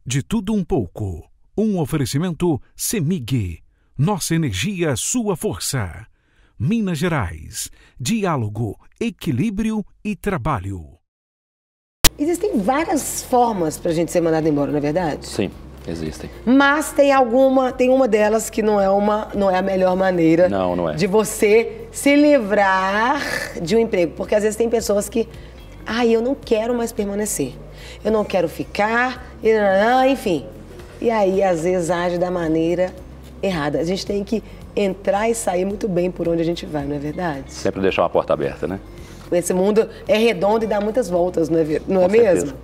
De tudo um pouco. Um oferecimento CEMIG. Nossa energia, sua força. Minas Gerais. Diálogo, equilíbrio e trabalho. Existem várias formas para a gente ser mandado embora, não é verdade? Sim, existem. Mas tem uma delas que não é a melhor maneira não é. de você se livrar de um emprego. Porque às vezes tem pessoas que, eu não quero mais permanecer. Eu não quero ficar, enfim. E aí, às vezes, age da maneira errada. A gente tem que entrar e sair muito bem por onde a gente vai, não é verdade? Sempre deixar uma porta aberta, né? Esse mundo é redondo e dá muitas voltas, não é mesmo? Certeza.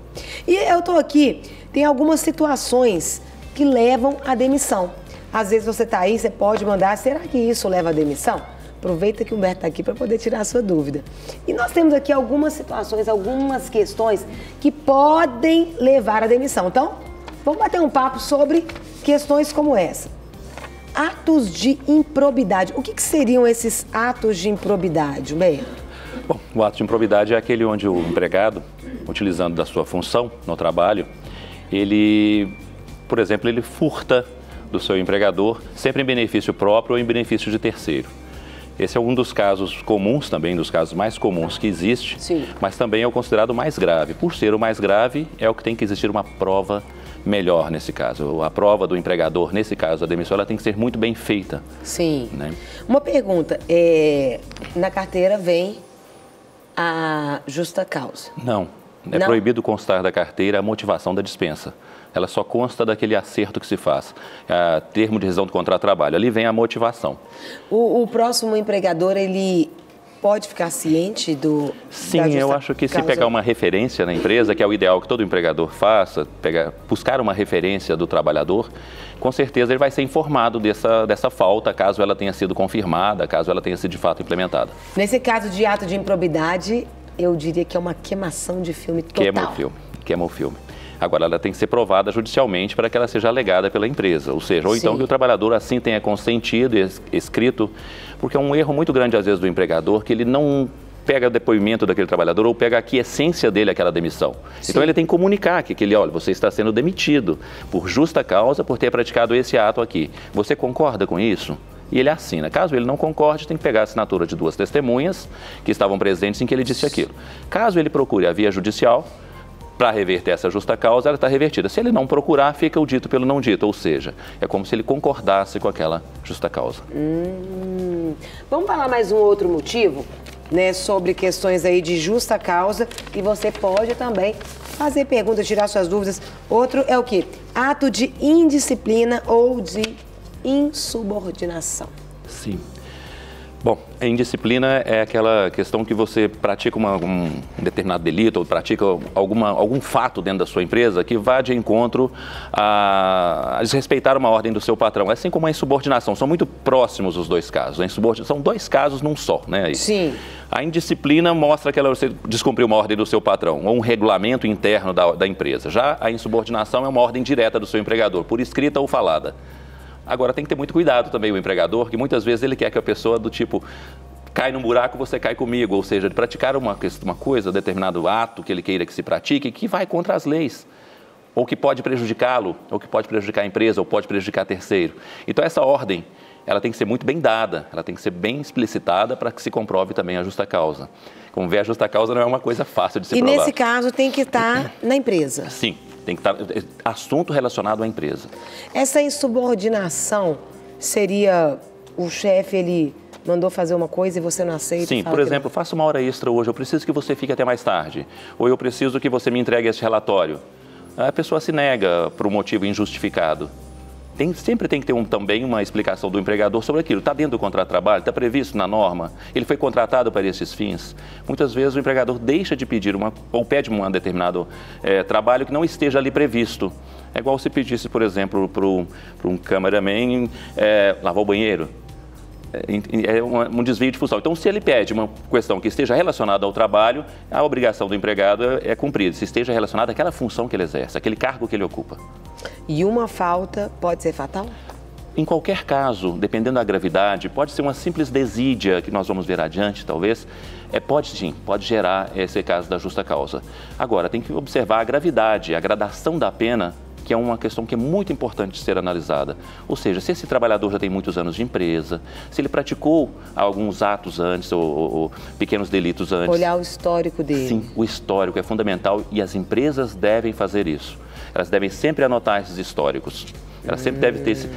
E eu tô aqui, tem algumas situações que levam à demissão. Às vezes você tá aí, você pode mandar, será que isso leva à demissão? Aproveita que o Humberto está aqui para poder tirar a sua dúvida. E nós temos aqui algumas situações, algumas questões que podem levar à demissão. Então, vamos bater um papo sobre questões como essa. Atos de improbidade. O que seriam esses atos de improbidade, Humberto? Bom, o ato de improbidade é aquele onde o empregado, utilizando da sua função no trabalho, ele, por exemplo, ele furta do seu empregador, sempre em benefício próprio ou em benefício de terceiro. Esse é um dos casos comuns, também dos casos mais comuns que existe, Sim. Mas também é o considerado mais grave. Por ser o mais grave, é o que tem que existir uma prova melhor nesse caso. A prova do empregador, nesse caso, a demissão, ela tem que ser muito bem feita. Sim. Né? Uma pergunta, na carteira vem a justa causa? Não. É proibido constar da carteira a motivação da dispensa. Ela só consta daquele acerto que se faz, termo de rescisão do contrato de trabalho. Ali vem a motivação. O próximo empregador, ele pode ficar ciente do... Sim, eu acho que se pegar uma referência na empresa, que é o ideal que todo empregador faça, buscar uma referência do trabalhador, com certeza ele vai ser informado dessa falta, caso ela tenha sido confirmada, caso ela tenha sido de fato implementada. Nesse caso de ato de improbidade, eu diria que é uma queimação de filme total. Queima o filme. Agora, ela tem que ser provada judicialmente para que ela seja alegada pela empresa, ou seja, ou então que o trabalhador assim tenha consentido e escrito, porque é um erro muito grande às vezes do empregador, que ele não pega depoimento daquele trabalhador ou pega a aquiescência dele àquela demissão. Sim. Então ele tem que comunicar que olha, você está sendo demitido por justa causa por ter praticado esse ato aqui. Você concorda com isso? E ele assina. Caso ele não concorde, tem que pegar a assinatura de 2 testemunhas que estavam presentes em que ele disse aquilo. Caso ele procure a via judicial, para reverter essa justa causa, ela está revertida. Se ele não procurar, fica o dito pelo não dito, ou seja, é como se ele concordasse com aquela justa causa. Vamos falar mais um outro motivo, né, sobre questões aí de justa causa, e você pode também fazer perguntas, tirar suas dúvidas. Outro é o quê? Ato de indisciplina ou de insubordinação. Sim. Bom, a indisciplina é aquela questão que você pratica um determinado delito ou pratica algum fato dentro da sua empresa que vá de encontro a desrespeitar uma ordem do seu patrão. Assim como a insubordinação, são muito próximos os dois casos. São 2 casos num só, né? Sim. A indisciplina mostra que você descumpriu uma ordem do seu patrão ou um regulamento interno da empresa. Já a insubordinação é uma ordem direta do seu empregador, por escrita ou falada. Agora, tem que ter muito cuidado também o empregador, que muitas vezes ele quer que a pessoa do tipo, cai num buraco, você cai comigo. Ou seja, de praticar uma coisa, determinado ato que ele queira que se pratique, que vai contra as leis. Ou que pode prejudicá-lo, ou que pode prejudicar a empresa, ou pode prejudicar terceiro. Então, essa ordem, ela tem que ser muito bem dada, ela tem que ser bem explicitada para que se comprove também a justa causa. Como vê, a justa causa não é uma coisa fácil de se provar. E nesse caso tem que estar na empresa? Sim. Tem que estar assunto relacionado à empresa. Essa insubordinação seria o chefe, ele mandou fazer uma coisa e você não aceita? Sim, por exemplo, faça uma hora extra hoje, eu preciso que você fique até mais tarde. Ou eu preciso que você me entregue esse relatório. A pessoa se nega por um motivo injustificado. Sempre tem que ter também uma explicação do empregador sobre aquilo. Está dentro do contrato de trabalho? Está previsto na norma? Ele foi contratado para esses fins? Muitas vezes o empregador deixa de pedir ou pede um determinado trabalho que não esteja ali previsto. É igual se pedisse, por exemplo, para um cameraman lavar o banheiro. É um desvio de função. Então, se ele pede uma questão que esteja relacionada ao trabalho, a obrigação do empregado é cumprida, se esteja relacionada àquela função que ele exerce, aquele cargo que ele ocupa. E uma falta pode ser fatal? Em qualquer caso, dependendo da gravidade, pode ser uma simples desídia, que nós vamos ver adiante, talvez, pode gerar esse caso da justa causa. Agora, tem que observar a gravidade, a gradação da pena que é uma questão que é muito importante de ser analisada. Ou seja, se esse trabalhador já tem muitos anos de empresa, se ele praticou alguns atos antes ou pequenos delitos antes. Olhar o histórico dele. Sim, o histórico é fundamental e as empresas devem fazer isso. Elas devem sempre anotar esses históricos. Ela sempre deve ter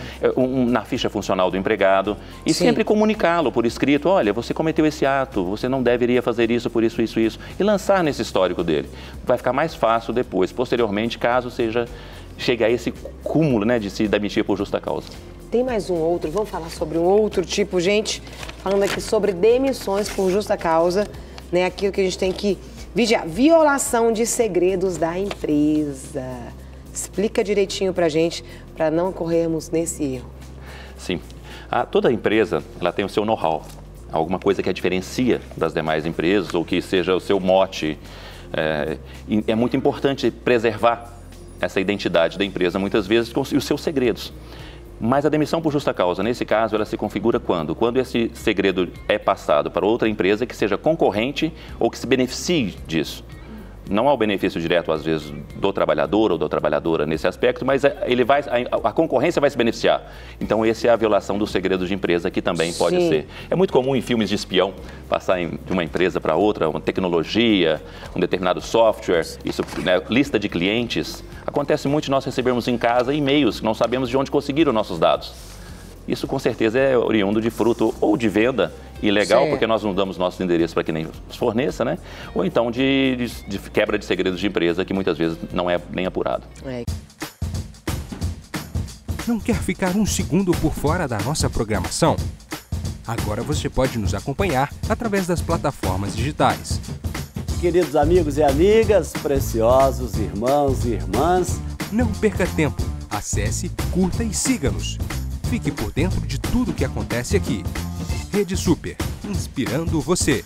na ficha funcional do empregado e sempre comunicá-lo por escrito. Olha, você cometeu esse ato, você não deveria fazer isso por isso, isso, isso. E lançar nesse histórico dele. Vai ficar mais fácil depois, posteriormente, caso chegue a esse cúmulo, né, de se demitir por justa causa. Tem mais um outro, vamos falar sobre um outro tipo, gente, falando aqui sobre demissões por justa causa, né, aquilo que a gente tem que vigiar. Violação de segredos da empresa. Explica direitinho pra gente, para não corrermos nesse erro. Sim. Toda empresa ela tem o seu know-how, alguma coisa que a diferencia das demais empresas ou que seja o seu mote. É muito importante preservar essa identidade da empresa, muitas vezes, com os seus segredos. Mas a demissão por justa causa, nesse caso, ela se configura quando? Quando esse segredo é passado para outra empresa que seja concorrente ou que se beneficie disso. Não há o benefício direto, às vezes, do trabalhador ou da trabalhadora nesse aspecto, mas a concorrência vai se beneficiar. Então, essa é a violação do segredo de empresa, que também pode ser. É muito comum em filmes de espião passar de uma empresa para outra, uma tecnologia, um determinado software, isso, né, lista de clientes. Acontece muito de nós recebermos em casa e-mails que não sabemos de onde conseguiram nossos dados. Isso, com certeza, é oriundo de fruto ou de venda ilegal, porque nós não damos nossos endereços para que nem forneça, né? Ou então de quebra de segredos de empresa, que muitas vezes não é nem apurado. Não quer ficar um segundo por fora da nossa programação? Agora você pode nos acompanhar através das plataformas digitais. Queridos amigos e amigas, preciosos irmãos e irmãs, não perca tempo. Acesse, curta e siga-nos. Fique por dentro de tudo o que acontece aqui. Rede Super, inspirando você.